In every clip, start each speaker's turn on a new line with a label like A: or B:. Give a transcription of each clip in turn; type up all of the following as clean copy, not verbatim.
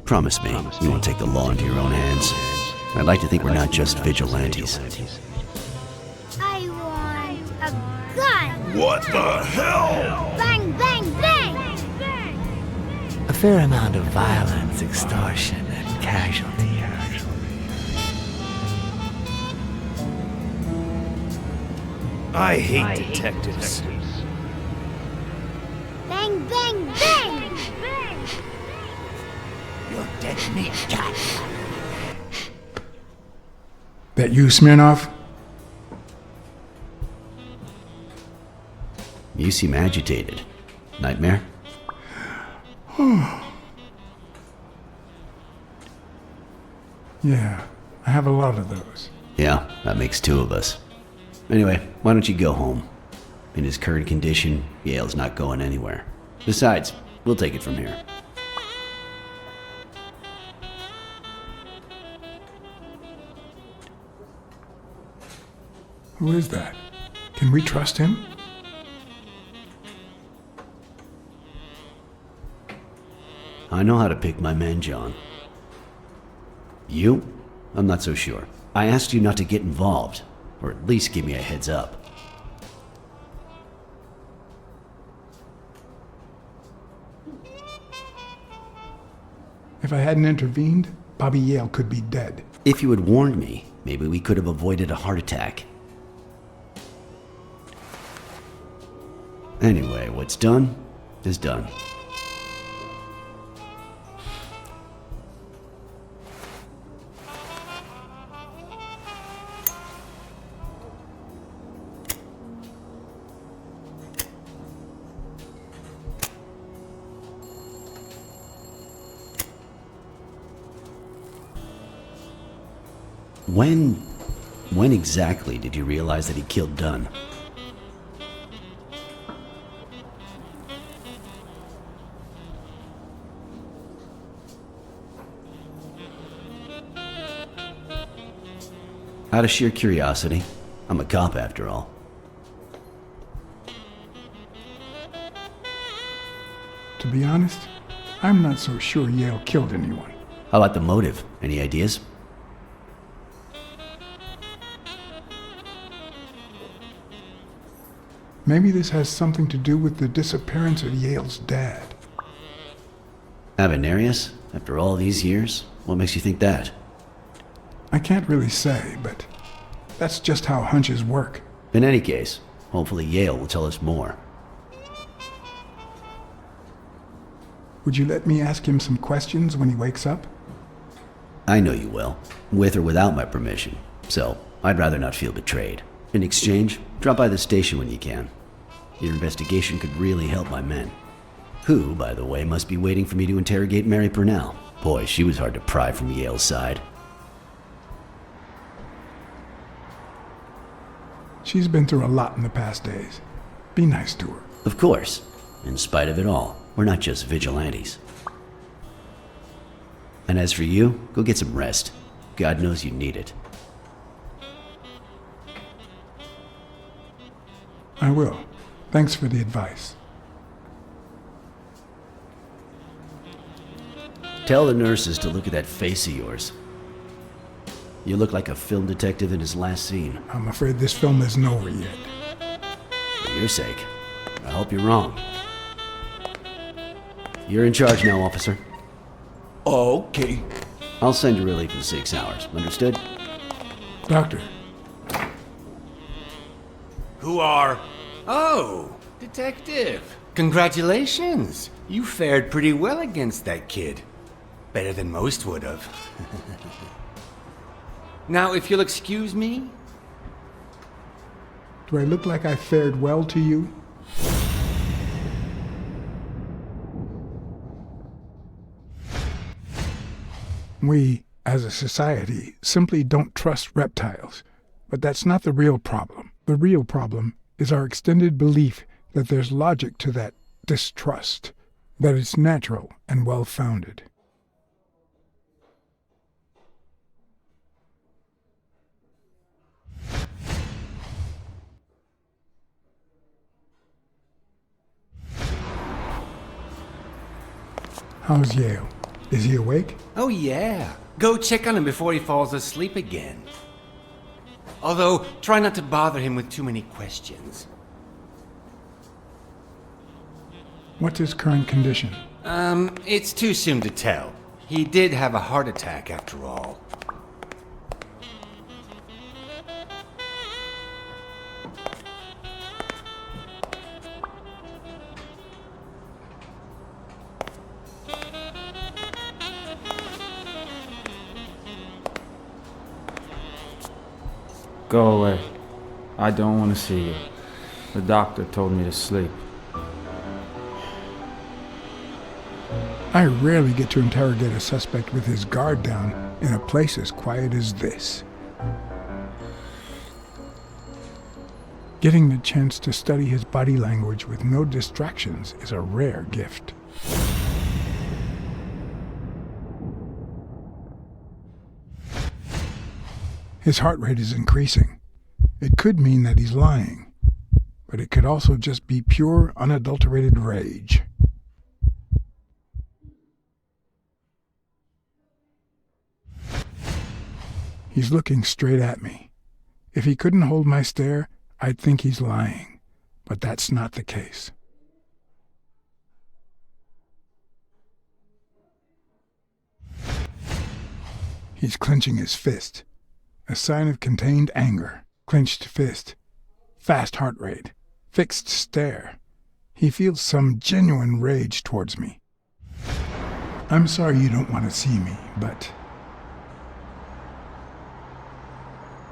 A: Promise me you won't take the law into your own hands. I'd like to think we're not just vigilantes.
B: I want a gun!
C: What the hell?
B: Bang, bang, bang!
D: A fair amount of violence, extortion, and casualty.
C: I hate detectives.
B: Bang, bang, bang!
D: You're dead meat, cat.
E: That you, Smirnoff?
A: You seem agitated. Nightmare?
E: Yeah, I have a lot of those.
A: Yeah, that makes two of us. Anyway, why don't you go home? In his current condition, Yale's not going anywhere. Besides, we'll take it from here.
E: Who is that? Can we trust him?
A: I know how to pick my men, John. You? I'm not so sure. I asked you not to get involved, or at least give me a heads up.
E: If I hadn't intervened, Bobby Yale could be dead.
A: If you had warned me, maybe we could have avoided a heart attack. Anyway, what's done is done. When exactly did you realize that he killed Dunn? Out of sheer curiosity. I'm a cop after all.
E: To be honest, I'm not so sure Yale killed anyone.
A: How about the motive? Any ideas?
E: Maybe this has something to do with the disappearance of Yale's dad.
A: Avenarius? After all these years? What makes you think that?
E: I can't really say, but that's just how hunches work.
A: In any case, hopefully Yale will tell us more.
E: Would you let me ask him some questions when he wakes up?
A: I know you will, with or without my permission, so I'd rather not feel betrayed. In exchange, drop by the station when you can. Your investigation could really help my men. Who, by the way, must be waiting for me to interrogate Mary Purnell. Boy, she was hard to pry from Yale's side.
E: She's been through a lot in the past days. Be nice to her.
A: Of course. In spite of it all, we're not just vigilantes. And as for you, go get some rest. God knows you need it.
E: I will. Thanks for the advice.
A: Tell the nurses to look at that face of yours. You look like a film detective in his last scene.
E: I'm afraid this film isn't over yet.
A: For your sake, I hope you're wrong. You're in charge now, officer.
C: Okay.
A: I'll send you relief in 6 hours. Understood?
E: Doctor,
C: Who are...
F: Oh, detective. Congratulations. You fared pretty well against that kid. Better than most would have. Now, if you'll excuse me.
E: do I look like I fared well to you? We, as a society, simply don't trust reptiles. But that's not the real problem. The real problem is our extended belief that there's logic to that distrust, that it's natural and well-founded. How's Yale? Is he awake?
F: Oh, yeah. Go check on him before he falls asleep again. Although, try not to bother him with too many questions.
E: What's his current condition?
F: It's too soon to tell. He did have a heart attack after all.
G: Go away. I don't want to see you. The doctor told me to sleep.
E: I rarely get to interrogate a suspect with his guard down in a place as quiet as this. Getting the chance to study his body language with no distractions is a rare gift. His heart rate is increasing. It could mean that he's lying, but it could also just be pure, unadulterated rage. He's looking straight at me. If he couldn't hold my stare, I'd think he's lying, but that's not the case. He's clenching his fist, a sign of contained anger. Clenched fist, fast heart rate, fixed stare. He feels some genuine rage towards me. I'm sorry you don't want to see me, but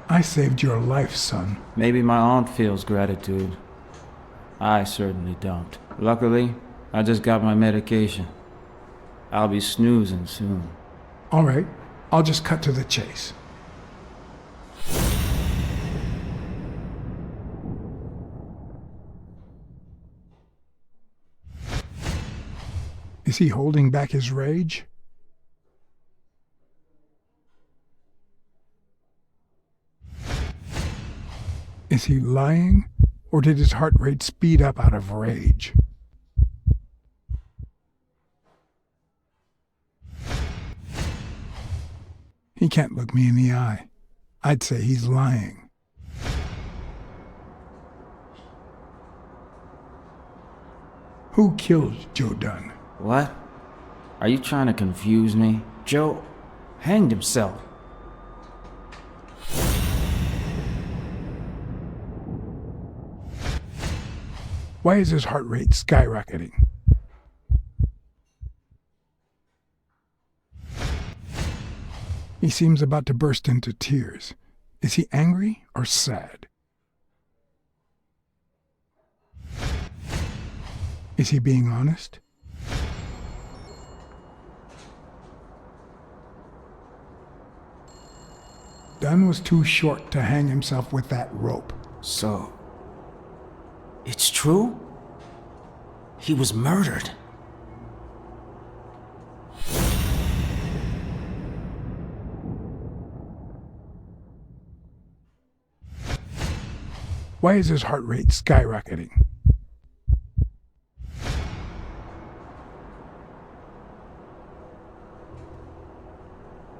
E: I saved your life, son.
G: Maybe my aunt feels gratitude. I certainly don't. Luckily, I just got my medication. I'll be snoozing soon.
E: All right, I'll just cut to the chase. Is he holding back his rage? Is he lying, or did his heart rate speed up out of rage? He can't look me in the eye. I'd say he's lying. Who killed Joe Dunn?
G: What? Are you trying to confuse me? Joe hanged himself.
E: Why is his heart rate skyrocketing? He seems about to burst into tears. Is he angry or sad? Is he being honest? Dunn was too short to hang himself with that rope.
G: So, it's true? He was murdered.
E: Why is his heart rate skyrocketing?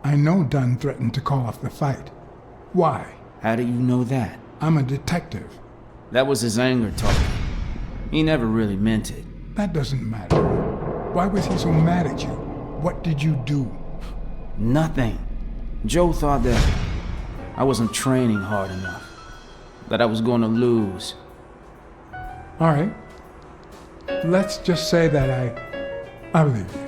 E: I know Dunn threatened to call off the fight. Why?
G: How do you know that?
E: I'm a detective.
G: That was his anger talking. He never really meant it.
E: That doesn't matter. Why was he so mad at you? What did you do?
G: Nothing. Joe thought that I wasn't training hard enough. That I was going to lose.
E: All right. Let's just say that I believe you.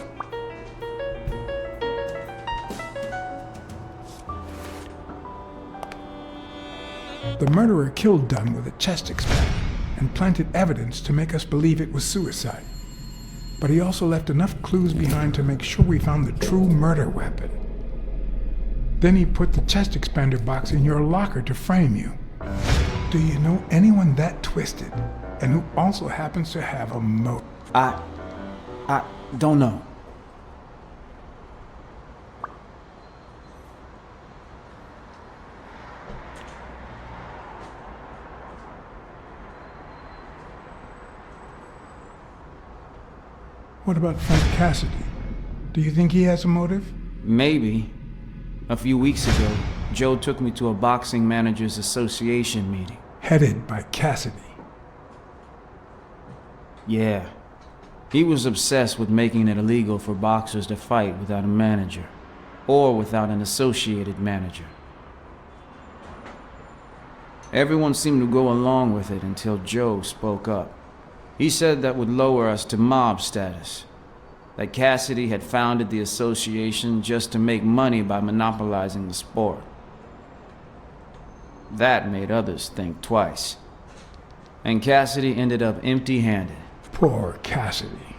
E: The murderer killed Dunn with a chest expander and planted evidence to make us believe it was suicide. But he also left enough clues behind to make sure we found the true murder weapon. Then he put the chest expander box in your locker to frame you. Do you know anyone that twisted and who also happens to have a motive?
G: I don't know.
E: What about Frank Cassidy? Do you think he has a motive?
G: Maybe. A few weeks ago, Joe took me to a boxing managers association meeting.
E: Headed by Cassidy.
G: Yeah. He was obsessed with making it illegal for boxers to fight without a manager, or without an associated manager. Everyone seemed to go along with it until Joe spoke up. He said that would lower us to mob status, that Cassidy had founded the association just to make money by monopolizing the sport. That made others think twice. And Cassidy ended up empty-handed.
E: Poor Cassidy.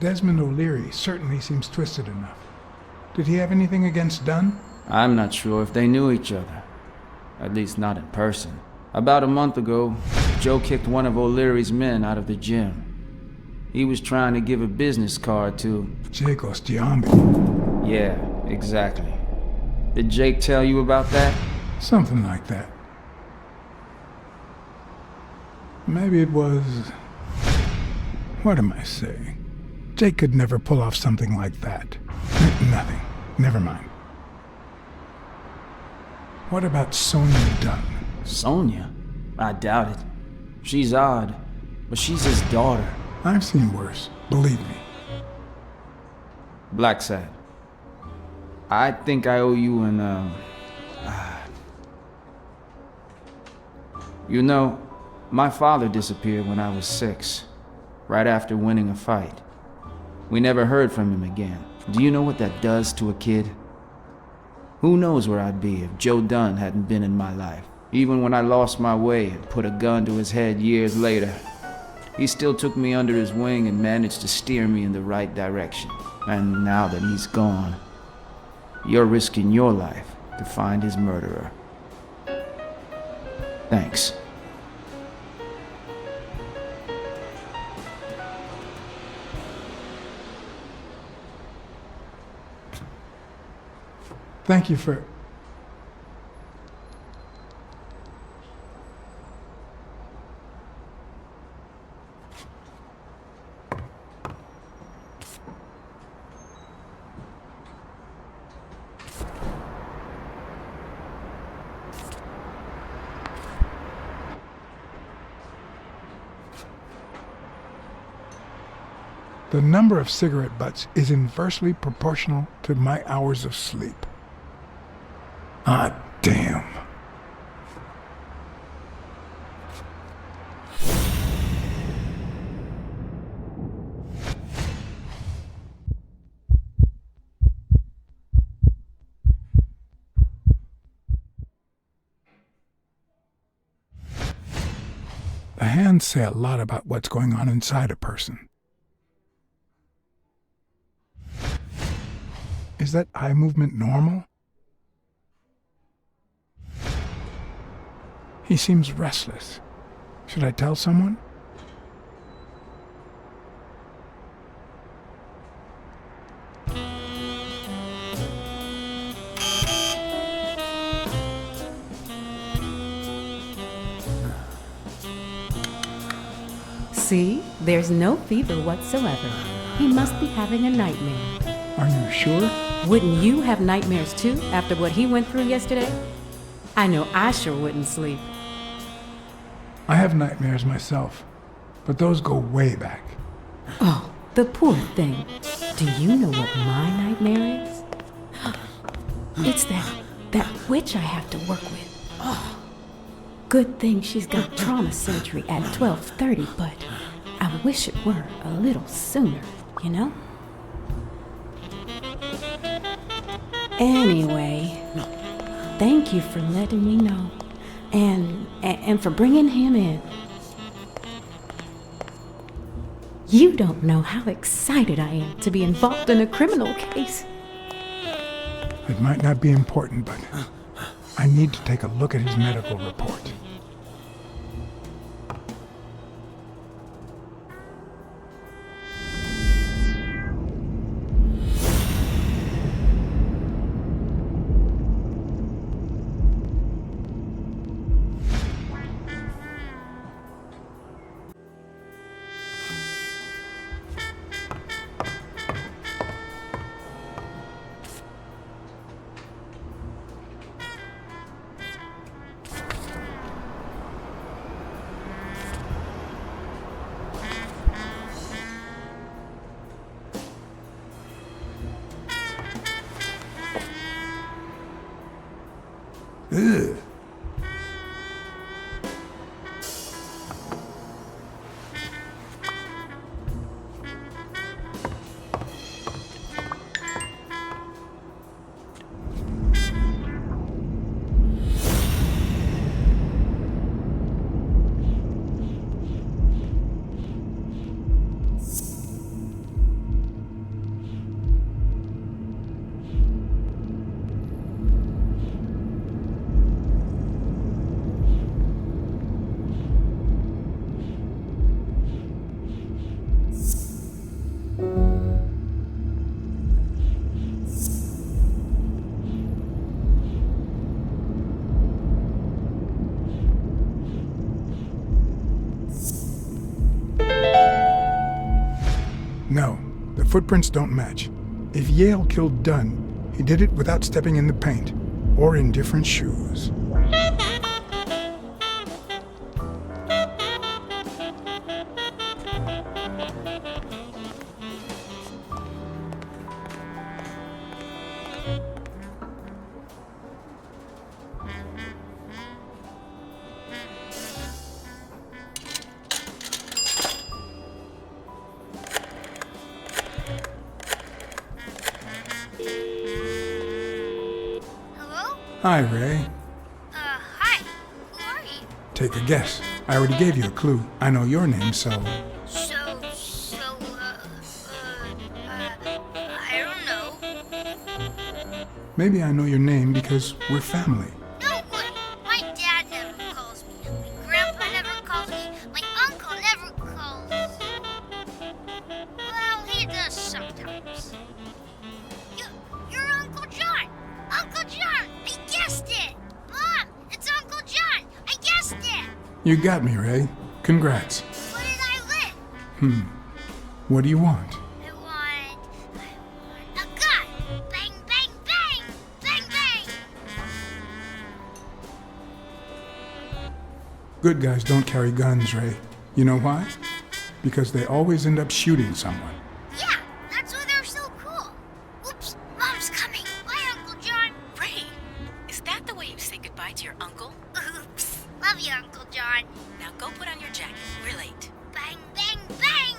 E: Desmond O'Leary certainly seems twisted enough. Did he have anything against Dunn?
G: I'm not sure if they knew each other. At least not in person. About a month ago, Joe kicked one of O'Leary's men out of the gym. He was trying to give a business card to...
E: Jake Ostiambi.
G: Yeah, exactly. Did Jake tell you about that?
E: Something like that. Maybe it was... What am I saying? Jake could never pull off something like that. Nothing. Never mind. What about Sonia Dunn?
G: Sonia? I doubt it. She's odd, but she's his daughter.
E: I've seen worse, believe me.
G: Blacksad. I think I owe you an, You know, my father disappeared when I was 6, right after winning a fight. We never heard from him again. Do you know what that does to a kid? Who knows where I'd be if Joe Dunn hadn't been in my life. Even when I lost my way and put a gun to his head years later, he still took me under his wing and managed to steer me in the right direction. And now that he's gone, you're risking your life to find his murderer. Thanks.
E: Thank you for... The number of cigarette butts is inversely proportional to my hours of sleep. Ah, damn. The hands say a lot about what's going on inside a person. Is that eye movement normal? He seems restless. Should I tell someone?
H: See, there's no fever whatsoever. He must be having a nightmare.
E: Are you sure?
H: Wouldn't you have nightmares too after what he went through yesterday? I know I sure wouldn't sleep.
E: I have nightmares myself, but those go way back.
H: Oh, the poor thing. Do you know what my nightmare is? It's that witch I have to work with. Oh, good thing she's got trauma surgery at 12:30, but I wish it were a little sooner, you know? Anyway, thank you for letting me know, and for bringing him in. You don't know how excited I am to be involved in a criminal case.
E: It might not be important, but I need to take a look at his medical report. Ugh. No, the footprints don't match. If Yale killed Dunn, he did it without stepping in the paint, or in different shoes.
B: Hello?
E: Hi, Ray.
B: Hi. Who are you?
E: Take a guess. I already gave you a clue. I know your name, so...
B: I don't know.
E: Maybe I know your name because we're family.
B: No way. My dad never calls me. My grandpa never calls me. My uncle never calls. Well, he does sometimes. You're Uncle John. Uncle John, I guessed it. Mom, it's Uncle John. I guessed it.
E: You got me, Ray. Congrats.
B: What did I win?
E: What do you want?
B: I want a gun. Bang, bang, bang. Bang, bang.
E: Good guys don't carry guns, Ray. You know why? Because they always end up shooting someone.
B: Yeah, that's why they're so cool. Oops, Mom's coming. Bye, Uncle John.
H: Ray, is that the way you say goodbye to your uncle?
B: Oops. Love you, Uncle John.
H: Now go put on your jacket. We're late.
B: Bang, bang, bang.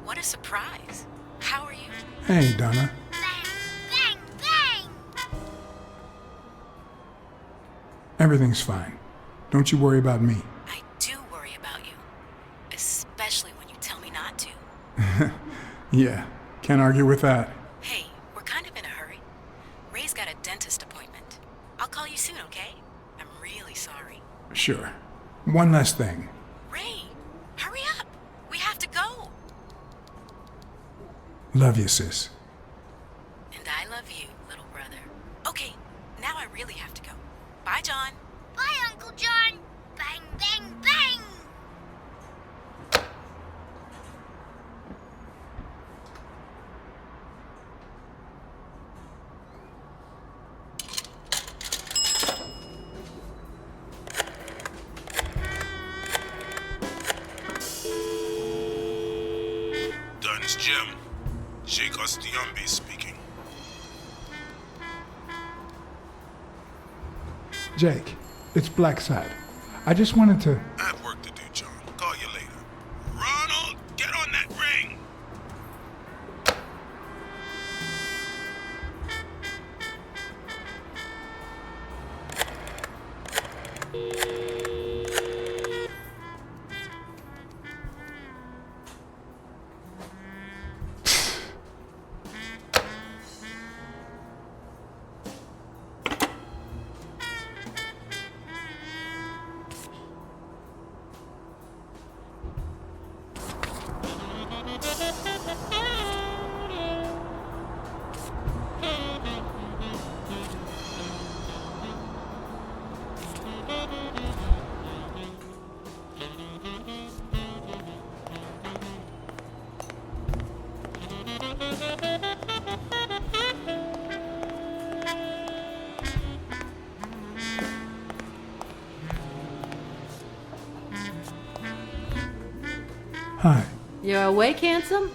H: What a surprise. How are you?
E: Hey, Donna.
B: Bang, bang, bang.
E: Everything's fine. Don't you worry about me.
H: I do worry about you. Especially when you tell me not to.
E: Yeah, can't argue with that.
H: Hey, we're kind of in a hurry. Ray's got a dentist appointment. I'll call you soon, okay? I'm really sorry.
E: Sure. One last thing.
H: Ray, hurry up. We have to go.
E: Love you, sis.
H: And I love you, little brother. Okay, now I really have to go. Bye, John.
B: Bye, Uncle John. Bang, bang, bang.
I: Dunn's Jim. Jake Ostiumbe speaking.
E: Jake, it's Blacksad. I just wanted to...
I: I have work to do, John. Call you later. Ronald, get on that ring!
E: Hi.
J: You're awake, handsome?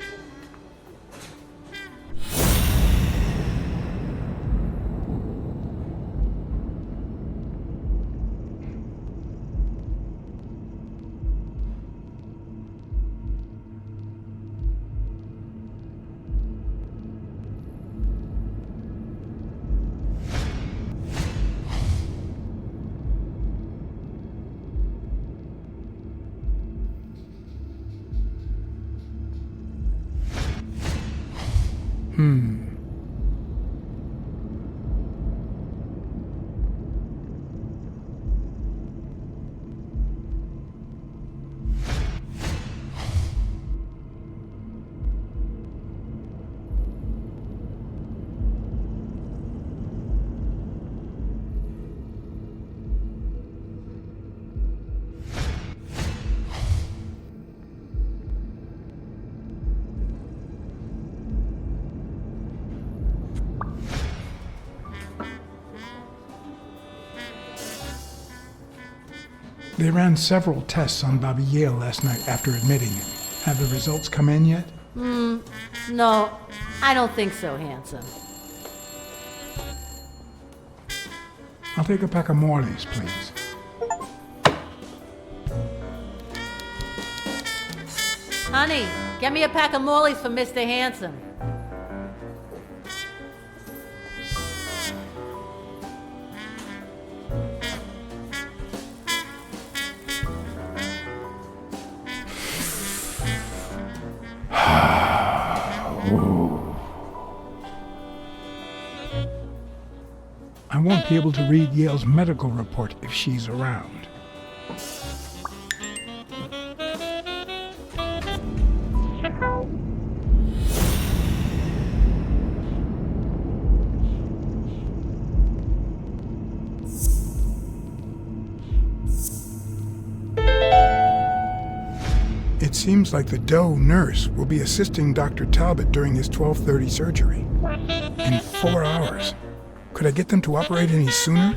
E: They ran several tests on Bobby Yale last night after admitting him. Have the results come in yet?
J: No, I don't think so, handsome.
E: I'll take a pack of Morley's, please.
J: Honey, get me a pack of Morleys for Mr. Handsome.
E: I won't be able to read Yale's medical report if she's around. It seems like the Doe nurse will be assisting Dr. Talbot during his 12:30 surgery. In 4 hours. Could I get them to operate any sooner?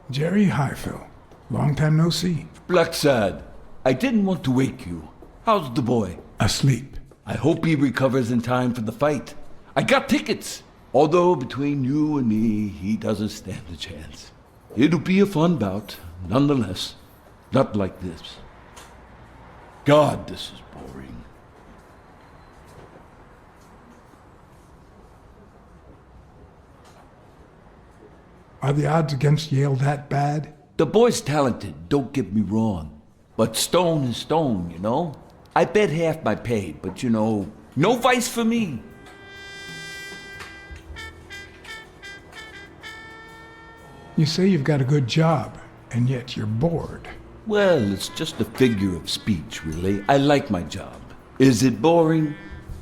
E: Jerry Highfill. Long time no see.
C: Blacksad, I didn't want to wake you. How's the boy?
E: Asleep.
C: I hope he recovers in time for the fight. I got tickets. Although between you and me, he doesn't stand a chance. It'll be a fun bout, nonetheless. Not like this. God, this is boring.
E: Are the odds against Yale that bad?
C: The boy's talented, don't get me wrong. But stone is stone, you know? I bet half my pay, but you know, no vice for me.
E: You say you've got a good job, and yet you're bored.
C: Well, it's just a figure of speech, really. I like my job. Is it boring?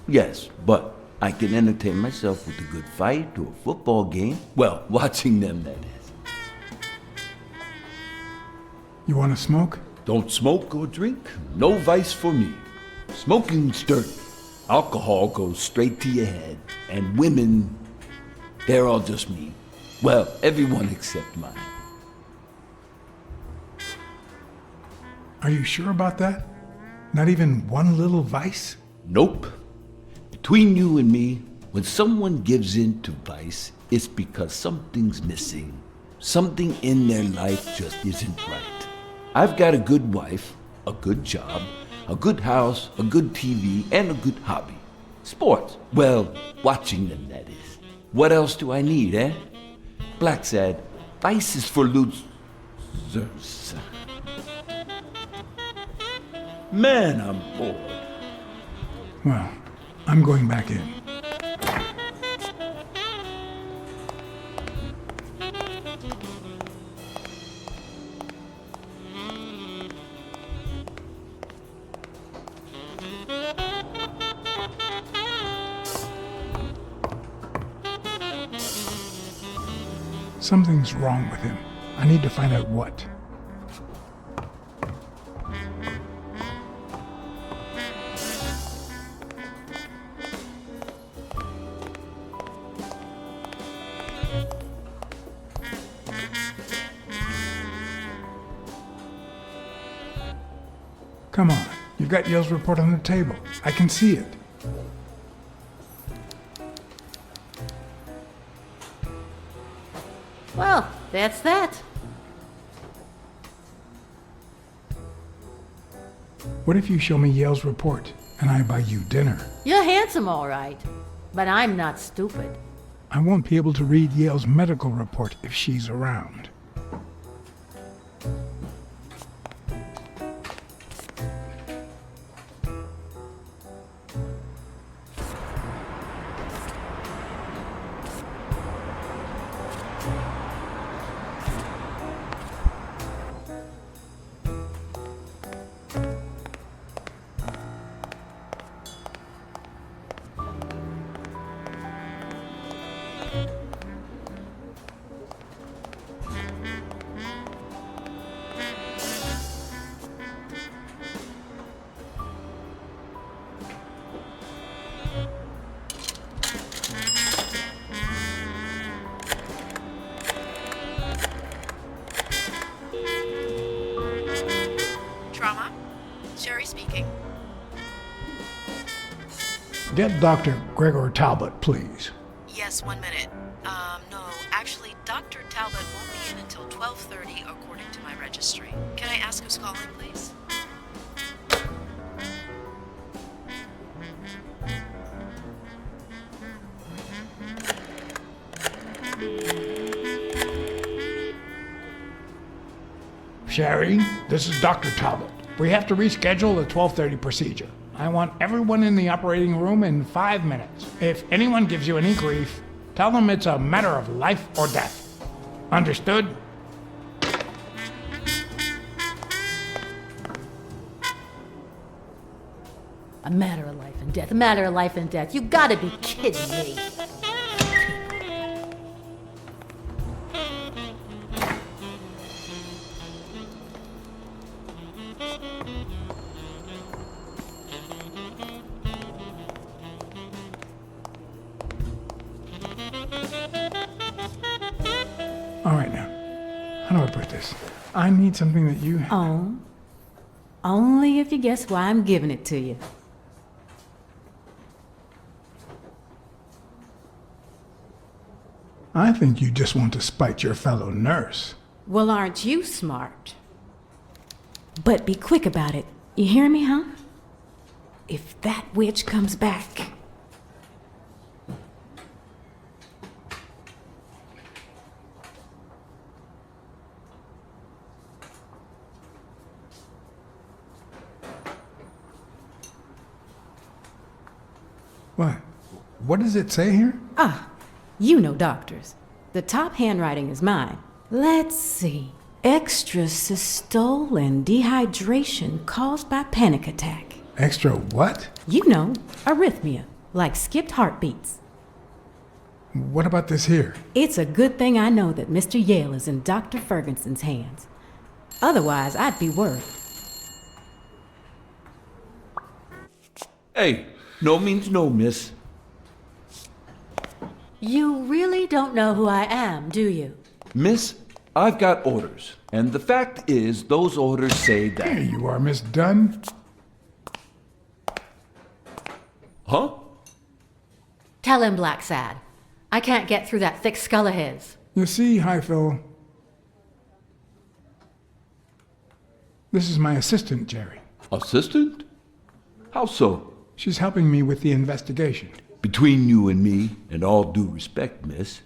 C: Yes, but I can entertain myself with a good fight or a football game. Well, watching them, that is.
E: You want to smoke?
C: Don't smoke or drink. No vice for me. Smoking's dirty. Alcohol goes straight to your head. And women, they're all just mean. Well, everyone except mine.
E: Are you sure about that? Not even one little vice?
C: Nope. Between you and me, when someone gives in to vice, it's because something's missing. Something in their life just isn't right. I've got a good wife, a good job, a good house, a good TV, and a good hobby. Sports. Well, watching them, that is. What else do I need, eh? Blacksad, vice is for losers. Man, I'm bored.
E: Well, I'm going back in. Something's wrong with him. I need to find out what. Come on, you've got Yale's report on the table. I can see it.
J: Well, that's that.
E: What if you show me Yale's report and I buy you dinner?
J: You're handsome, all right. But I'm not stupid.
E: I won't be able to read Yale's medical report if she's around.
K: Trauma? Sherry speaking.
E: Get Dr. Gregor Talbot, please.
K: Yes, 1 minute. No, actually, Dr. Talbot won't be in until 12:30 according to my registry. Can I ask who's calling, please?
E: Sherry, this is Dr. Talbot. We have to reschedule the 12:30 procedure. I want everyone in the operating room in 5 minutes. If anyone gives you any grief, tell them it's a matter of life or death. Understood?
J: A matter of life and death. A matter of life and death. You gotta be kidding me.
E: All right now. How do I put this? I need something that you have.
H: Oh. Only if you guess why I'm giving it to you.
E: I think you just want to spite your fellow nurse.
H: Well, aren't you smart? But be quick about it. You hear me, huh? If that witch comes back.
E: What? What does it say here?
H: Ah, you know doctors. The top handwriting is mine. Let's see. Extra systole and dehydration caused by panic attack.
E: Extra what?
H: You know, arrhythmia, like skipped heartbeats.
E: What about this here?
H: It's a good thing I know that Mr. Yale is in Dr. Ferguson's hands. Otherwise, I'd be worried.
C: Hey, no means no, miss.
J: You really don't know who I am, do you?
C: Miss, I've got orders. And the fact is, those orders say
E: There
C: that...
E: you are, Miss Dunn.
C: Huh?
J: Tell him, Blacksad. I can't get through that thick skull of his.
E: You see, Highfill, this is my assistant, Jerry.
C: Assistant? How so?
E: She's helping me with the investigation.
C: Between you and me, and all due respect, miss,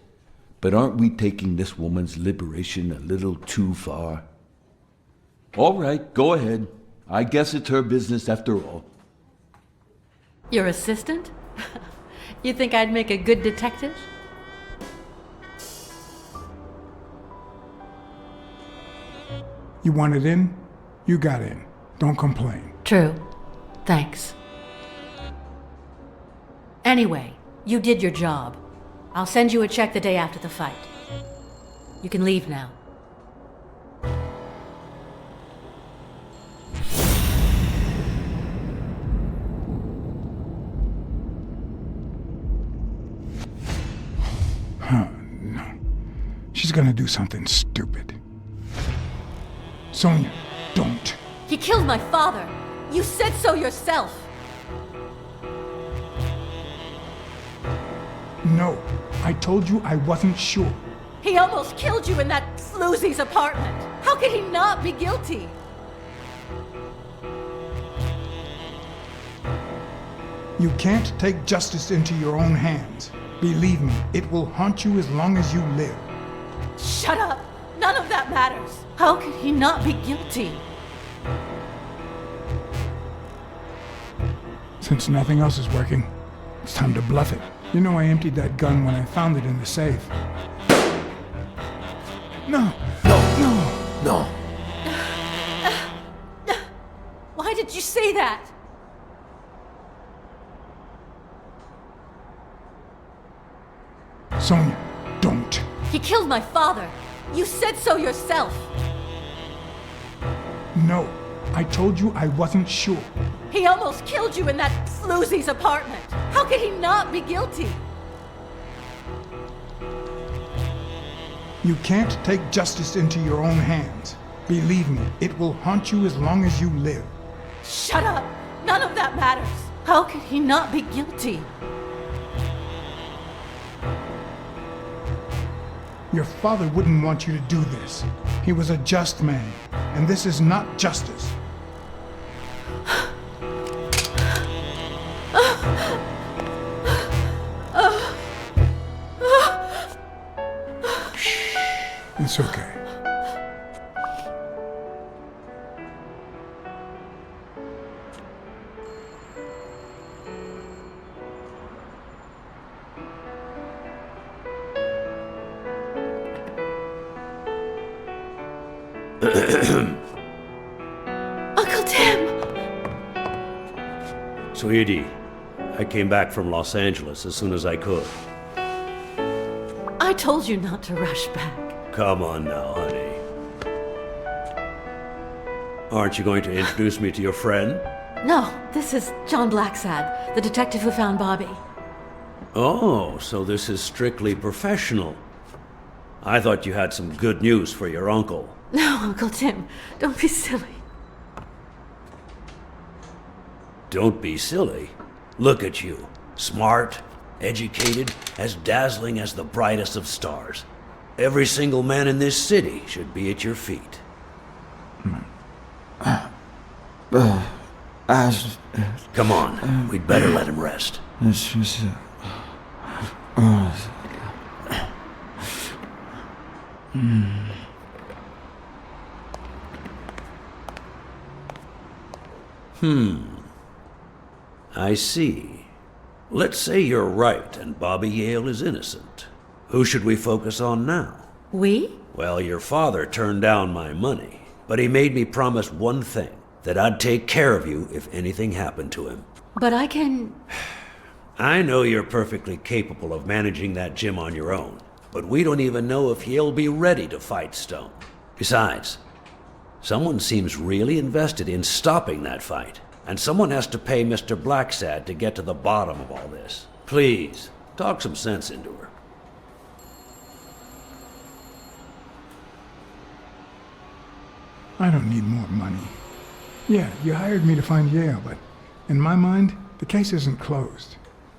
C: but aren't we taking this woman's liberation a little too far? All right, go ahead. I guess it's her business after all.
J: Your assistant? You think I'd make a good detective?
E: You wanted in? You got in. Don't complain.
J: True. Thanks. Anyway, you did your job. I'll send you a check the day after the fight. You can leave now.
E: No. She's gonna do something stupid. Sonia, don't.
J: He killed my father. You said so yourself.
E: No. I told you I wasn't sure.
J: He almost killed you in that floozy's apartment. How could he not be guilty?
E: You can't take justice into your own hands. Believe me, it will haunt you as long as you live.
J: Shut up! None of that matters. How could he not be guilty?
E: Since nothing else is working, it's time to bluff it. You know I emptied that gun when I found it in the safe. No!
C: No.
J: Why did you say that?
E: Sonia, don't.
J: He killed my father. You said so yourself.
E: No. I told you I wasn't sure.
J: He almost killed you in that floozy's apartment. How could he not be guilty?
E: You can't take justice into your own hands. Believe me, it will haunt you as long as you live.
J: Shut up! None of that matters. How could he not be guilty?
E: Your father wouldn't want you to do this. He was a just man, and this is not justice. It's okay.
J: Uncle Tim!
L: Sweetie, I came back from Los Angeles as soon as I could.
J: I told you not to rush back.
L: Come on now, honey. Aren't you going to introduce me to your friend?
J: No, this is John Blacksad, the detective who found Bobby.
L: Oh, so this is strictly professional. I thought you had some good news for your uncle.
J: No, Uncle Tim, don't be silly.
L: Don't be silly. Look at you. Smart, educated, as dazzling as the brightest of stars. Every single man in this city should be at your feet. Come on, we'd better let him rest. I see. Let's say you're right and Bobby Yale is innocent. Who should we focus on now?
J: We?
L: Well, your father turned down my money, but he made me promise one thing, that I'd take care of you if anything happened to him.
J: But I can...
L: I know you're perfectly capable of managing that gym on your own, but we don't even know if he'll be ready to fight Stone. Besides, someone seems really invested in stopping that fight, and someone has to pay Mr. Blacksad to get to the bottom of all this. Please, talk some sense into her.
E: I don't need more money. Yeah, you hired me to find Yale, but in my mind, the case isn't closed.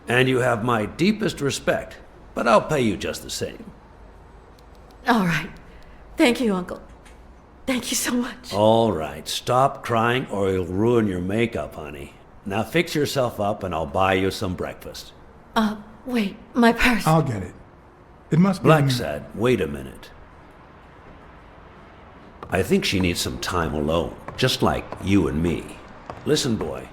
L: And you have my deepest respect, but I'll pay you just the same.
J: All right. Thank you, Uncle. Thank you so much.
L: All right, stop crying or you'll ruin your makeup, honey. Now fix yourself up and I'll buy you some breakfast.
J: Wait, my purse.
E: I'll get it. It must be...
L: Blacksad, wait a minute. I think she needs some time alone, just like you and me. Listen, boy,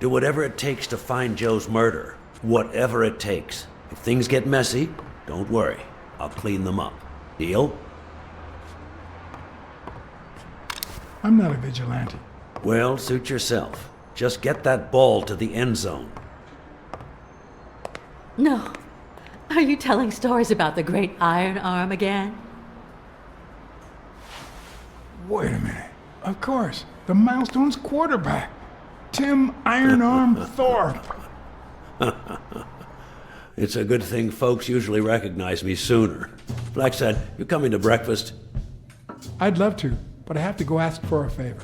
L: Do whatever it takes to find Joe's murderer. Whatever it takes. If things get messy, don't worry. I'll clean them up. Deal?
E: I'm not a vigilante.
L: Well, suit yourself. Just get that ball to the end zone.
J: No. Are you telling stories about the great Iron Arm again?
E: Wait a minute. Of course, the Milestones quarterback, Tim Iron Arm Thorpe.
L: It's a good thing folks usually recognize me sooner. Blacksad, you coming to breakfast?
E: I'd love to, but I have to go ask for a favor.